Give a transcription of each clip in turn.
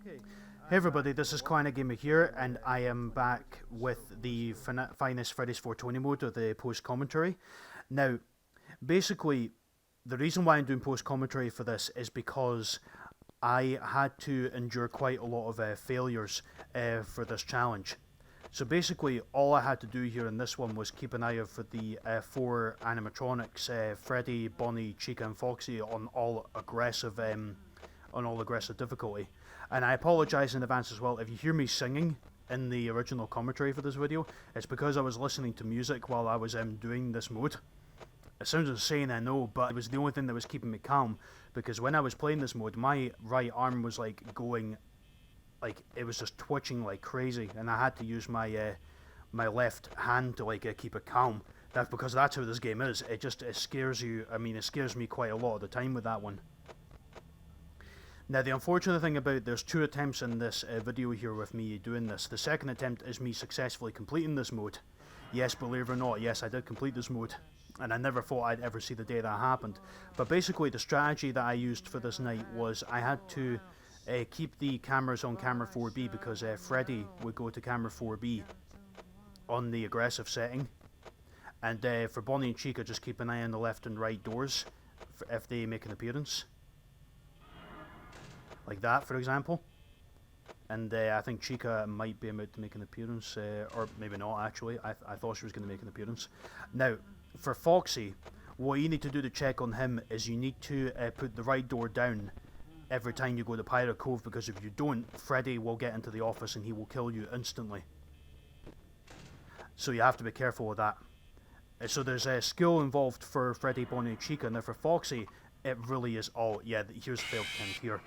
Hey everybody, this is Kleiner Gamer here, and I am back with the Five Nights at Freddy's 420 mode of the post-commentary. Now, basically, the reason why I'm doing post-commentary for this is because I had to endure quite a lot of failures for this challenge. So basically, all I had to do here in this one was keep an eye out for the four animatronics, Freddy, Bonnie, Chica and Foxy on all aggressive difficulty. And I apologise in advance as well if you hear me singing in the original commentary for this video. It's because I was listening to music while I was doing this mode. It sounds insane, I know, but it was the only thing that was keeping me calm, because when I was playing this mode, my right arm was like going, like it was just twitching like crazy, and I had to use my my left hand to keep it calm. That's because that's how this game is. It scares you. I mean, it scares me quite a lot of the time with that one. Now, the unfortunate thing about there's two attempts in this video here with me doing this. The second attempt is me successfully completing this mode. Yes, believe it or not, yes, I did complete this mode. And I never thought I'd ever see the day that happened. But basically, the strategy that I used for this night was I had to keep the cameras on camera 4B, because Freddy would go to camera 4B on the aggressive setting. And for Bonnie and Chica, just keep an eye on the left and right doors if they make an appearance. Like that, for example. And I think Chica might be about to make an appearance, or maybe not actually. I thought she was going to make an appearance. Now, for Foxy, what you need to do to check on him is you need to put the right door down every time you go to Pirate Cove, because if you don't, Freddy will get into the office and he will kill you instantly. So you have to be careful with that. So there's a skill involved for Freddy, Bonnie and Chica. Now for Foxy, it really is all... Yeah, here's failed attempt here.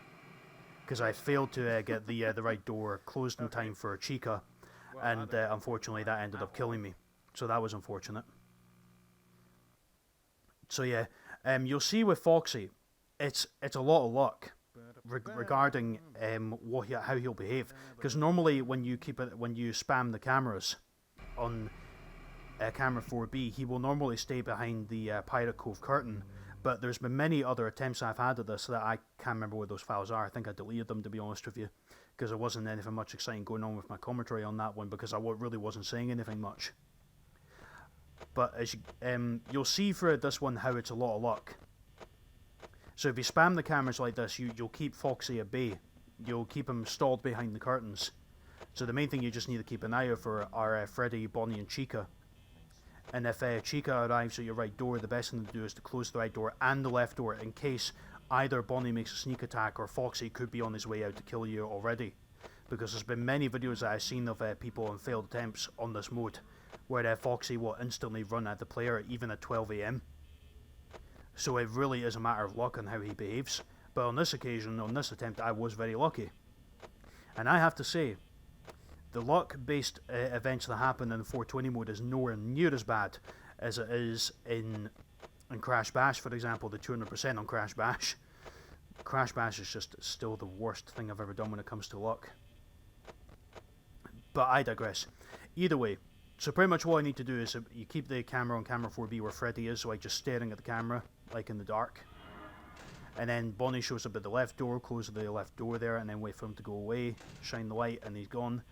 Because I failed to get the right door closed in time for Chica, and unfortunately that ended up killing me. So that was unfortunate. So yeah, you'll see with Foxy, it's a lot of luck regarding how he'll behave. Because normally when you spam the cameras on camera 4B, he will normally stay behind the Pirate Cove curtain. But there's been many other attempts I've had at this that I can't remember where those files are. I think I deleted them, to be honest with you, because there wasn't anything much exciting going on with my commentary on that one, because I really wasn't saying anything much. But as you'll see throughout this one how it's a lot of luck. So if you spam the cameras like this, you'll keep Foxy at bay. You'll keep him stalled behind the curtains. So the main thing you just need to keep an eye out for are Freddy, Bonnie and Chica. And if Chica arrives at your right door, the best thing to do is to close the right door and the left door, in case either Bonnie makes a sneak attack or Foxy could be on his way out to kill you already. Because there's been many videos that I've seen of people on failed attempts on this mode, where Foxy will instantly run at the player even at 12 AM. So it really is a matter of luck on how he behaves. But on this occasion, on this attempt, I was very lucky. And I have to say, the luck-based events that happen in the 420 mode is nowhere near as bad as it is in Crash Bash, for example, the 200% on Crash Bash. Crash Bash is just still the worst thing I've ever done when it comes to luck. But I digress. Either way, so pretty much what I need to do is you keep the camera on camera 4B where Freddy is, so just staring at the camera, like in the dark. And then Bonnie shows up at the left door, close the left door there, and then wait for him to go away, shine the light, and he's gone.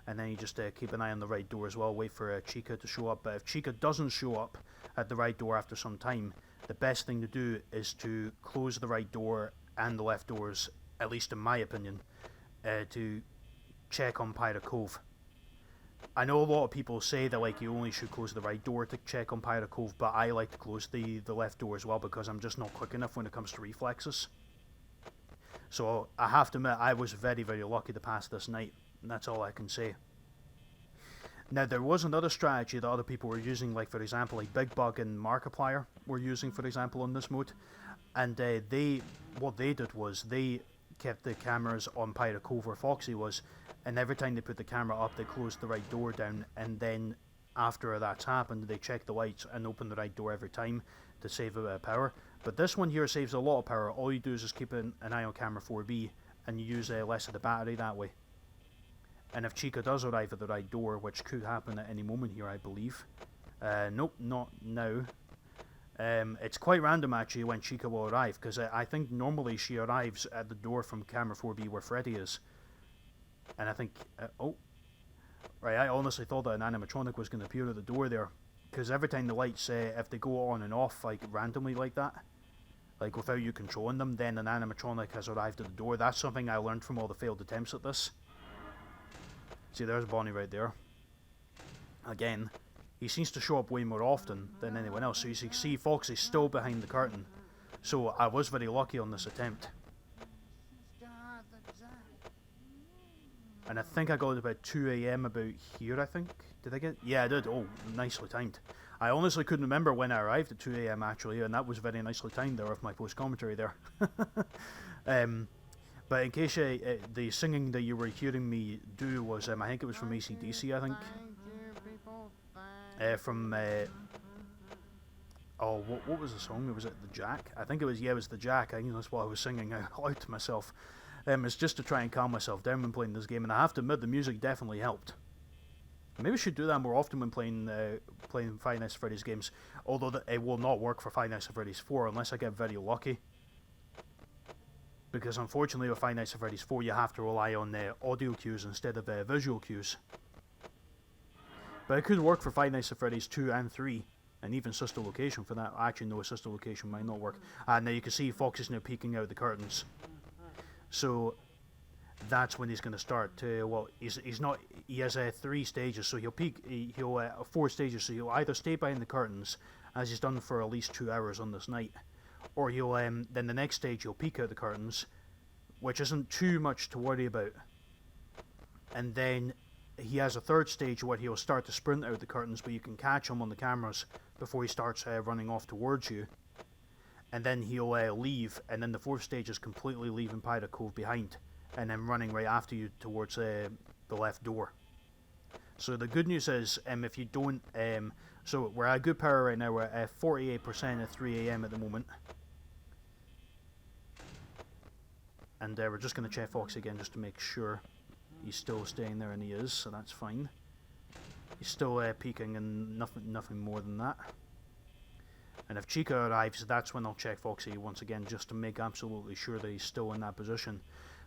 And then you just keep an eye on the right door as well, wait for Chica to show up. But if Chica doesn't show up at the right door after some time, the best thing to do is to close the right door and the left doors, at least in my opinion, to check on Pirate Cove. I know a lot of people say that you only should close the right door to check on Pirate Cove, but I like to close the left door as well, because I'm just not quick enough when it comes to reflexes. So I have to admit, I was very, very lucky to pass this night. And that's all I can say. Now, there was another strategy that other people were using, like for example, Big Bug and Markiplier were using, for example, on this mode. And what they did was they kept the cameras on Pirate Cove where Foxy was, and every time they put the camera up, they closed the right door down, and then after that's happened, they check the lights and open the right door every time to save a bit of power. But this one here saves a lot of power. All you do is just keep an eye on camera 4B, and you use less of the battery that way. And if Chica does arrive at the right door, which could happen at any moment here, I believe. Nope, not now. It's quite random actually when Chica will arrive, because I think normally she arrives at the door from camera 4B where Freddy is. And I think, oh, right, I honestly thought that an animatronic was going to appear at the door there. Because every time the lights, if they go on and off, like, randomly like that, like, without you controlling them, then an animatronic has arrived at the door. That's something I learned from all the failed attempts at this. See, there's Bonnie right there. Again, he seems to show up way more often than anyone else. So you see Foxy's still behind the curtain. So I was very lucky on this attempt. And I think I got it about 2 AM about here, I think. Did I get? Yeah, I did. Oh, nicely timed. I honestly couldn't remember when I arrived at 2 AM actually, and that was very nicely timed there with my post-commentary there. But in case the singing that you were hearing me do was, I think it was from AC/DC, I think. Oh, what was the song? Was it The Jack? I think it was, yeah, it was The Jack. I think that's what I was singing out loud to myself. It's just to try and calm myself down when playing this game, and I have to admit the music definitely helped. Maybe I should do that more often when playing Five Nights at Freddy's games, although it will not work for Five Nights at Freddy's 4 unless I get very lucky. Because unfortunately with Five Nights at Freddy's 4 you have to rely on audio cues instead of visual cues. But it could work for Five Nights at Freddy's 2 and 3, and even Sister Location for that. Actually no, Sister Location might not work. And now you can see Fox is now peeking out the curtains. So that's when he's going to start. Well, he's not. He has 3 stages, so he'll peek. He'll 4 stages, so he'll either stay behind the curtains, as he's done for at least 2 hours on this night, or he'll then the next stage he'll peek out the curtains, which isn't too much to worry about. And then he has a 3rd stage where he'll start to sprint out the curtains, but you can catch him on the cameras before he starts running off towards you. And then he'll leave, and then the 4th stage is completely leaving Pirate Cove behind, and then running right after you towards the left door. So the good news is, if you don't, so we're at good power right now. We're at 48% at 3 AM at the moment, and we're just going to check Fox again just to make sure he's still staying there, and he is, so that's fine. He's still peeking, and nothing more than that. And if Chica arrives, that's when I'll check Foxy once again, just to make absolutely sure that he's still in that position.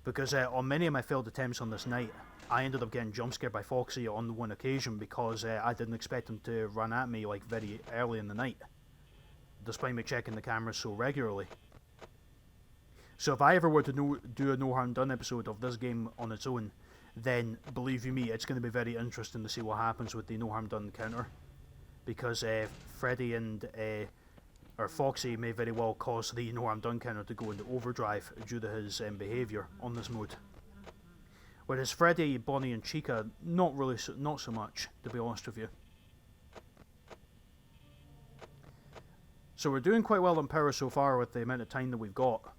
Because on many of my failed attempts on this night, I ended up getting jump scared by Foxy on one occasion because I didn't expect him to run at me like very early in the night, despite me checking the cameras so regularly. So if I ever were to do a No Harm Done episode of this game on its own, then believe you me, it's going to be very interesting to see what happens with the No Harm Done counter. Because Freddy and or Foxy may very well cause the No Harm Done counter to go into overdrive due to his behaviour on this mode. Whereas Freddy, Bonnie and Chica, not so much, to be honest with you. So we're doing quite well on power so far with the amount of time that we've got.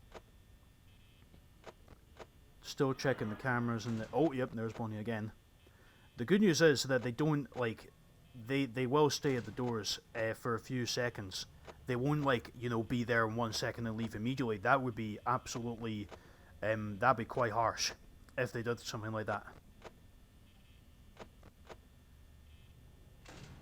Still checking the cameras and oh yep, there's Bonnie again. The good news is that they don't they will stay at the doors for a few seconds. They won't be there in 1 second and leave immediately. That would be absolutely that'd be quite harsh if they did something like that.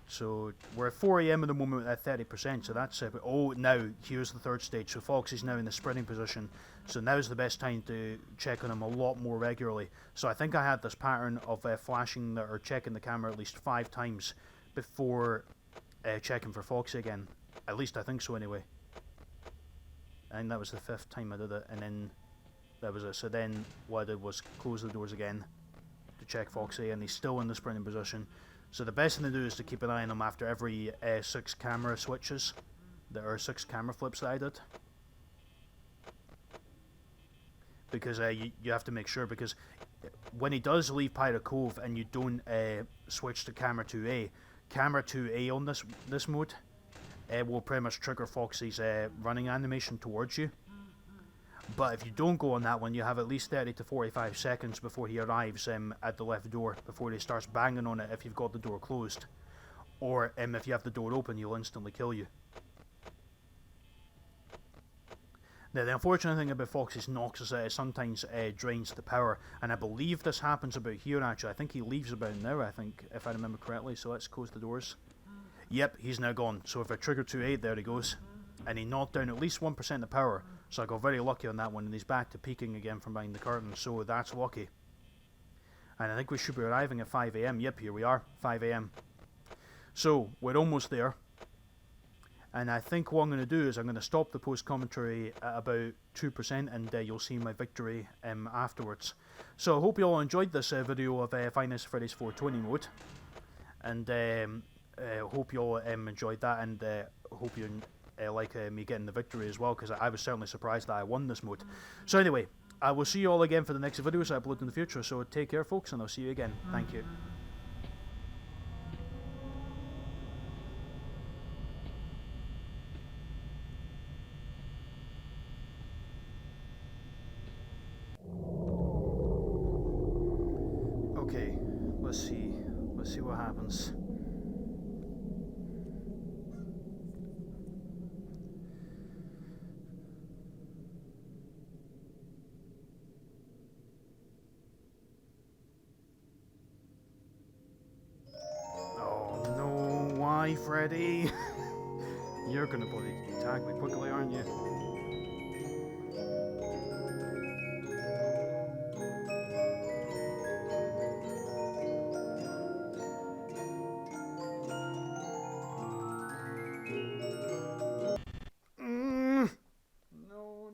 So we're at 4 AM at the moment at 30%, so that's oh, now here's the 3rd stage. So Fox is now in the sprinting position, so now's the best time to check on him a lot more regularly. So I think I had this pattern of flashing or checking the camera at least 5 times before checking for Foxy again. At least I think so anyway. I think that was the 5th time I did it, and then that was it. So then what I did was close the doors again to check Foxy, and he's still in the sprinting position. So the best thing to do is to keep an eye on him after every 6 camera switches. There are 6 camera flips that I did. Because you have to make sure, because when he does leave Pirate Cove and you don't switch to camera 2A on this mode will pretty much trigger Foxy's running animation towards you. But if you don't go on that one, you have at least 30 to 45 seconds before he arrives at the left door, before he starts banging on it if you've got the door closed. Or if you have the door open, he'll instantly kill you. Now the unfortunate thing about Foxy's knocks is that it sometimes drains the power, and I believe this happens about here actually. I think he leaves about now, I think, if I remember correctly, so let's close the doors. Yep, he's now gone, so if I trigger 2-8, there he goes. And he knocked down at least 1% of power, so I got very lucky on that one, and he's back to peeking again from behind the curtain, so that's lucky. And I think we should be arriving at 5 AM. Yep, here we are, 5 AM. So, we're almost there. And I think what I'm going to do is I'm going to stop the post-commentary at about 2%, and you'll see my victory afterwards. So I hope you all enjoyed this video of Five Nights at Freddy's 420 mode. And hope you all enjoyed that, and hope you like me getting the victory as well, because I was certainly surprised that I won this mode. So anyway, I will see you all again for the next videos I upload in the future, so take care folks, and I'll see you again. Thank you. Okay, let's see what happens. Oh no, why Freddy? You're gonna bloody tag me quickly, aren't you?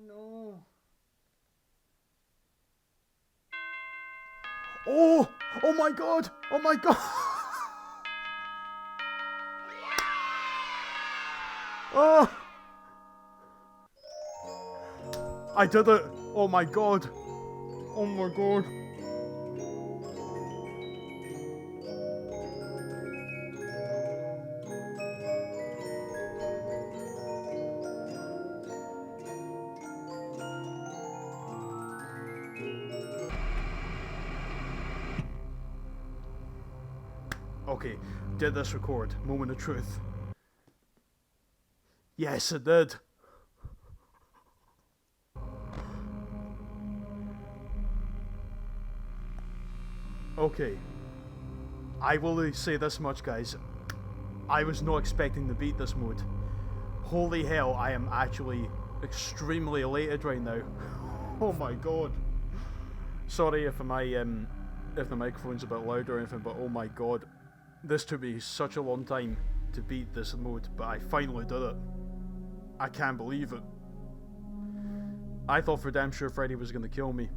No. Oh! Oh my god! Oh my god! Oh! I did it! Oh my god! Oh my god! Okay, did this record? Moment of truth. Yes, it did. Okay. I will say this much, guys. I was not expecting to beat this mode. Holy hell, I am actually extremely elated right now. Oh my god. Sorry if the microphone's a bit loud or anything, but oh my god. This took me such a long time to beat this mode, but I finally did it. I can't believe it. I thought for damn sure Freddy was gonna kill me.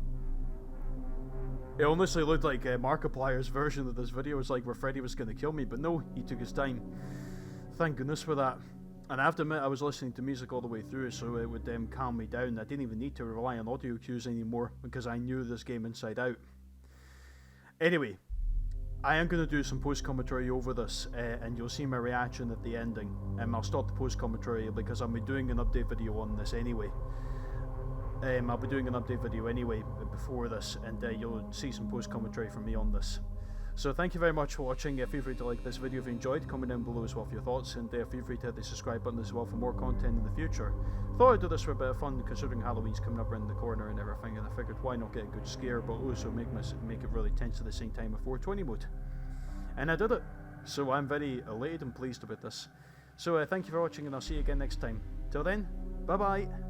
It honestly looked like Markiplier's version of this video was like where Freddy was gonna kill me, but no, he took his time. Thank goodness for that. And I have to admit, I was listening to music all the way through, so it would calm me down. I didn't even need to rely on audio cues anymore, because I knew this game inside out. Anyway, I am going to do some post-commentary over this, and you'll see my reaction at the ending. I'll start the post-commentary because I'll be doing an update video on this anyway. I'll be doing an update video anyway before this, and you'll see some post-commentary from me on this. So thank you very much for watching. Feel free to like this video if you enjoyed, comment down below as well for your thoughts, and feel free to hit the subscribe button as well for more content in the future. Thought I'd do this for a bit of fun considering Halloween's coming up around the corner and everything, and I figured why not get a good scare but also make it really tense at the same time with 420 mode. And I did it! So I'm very elated and pleased about this. So thank you for watching, and I'll see you again next time. Till then, bye bye!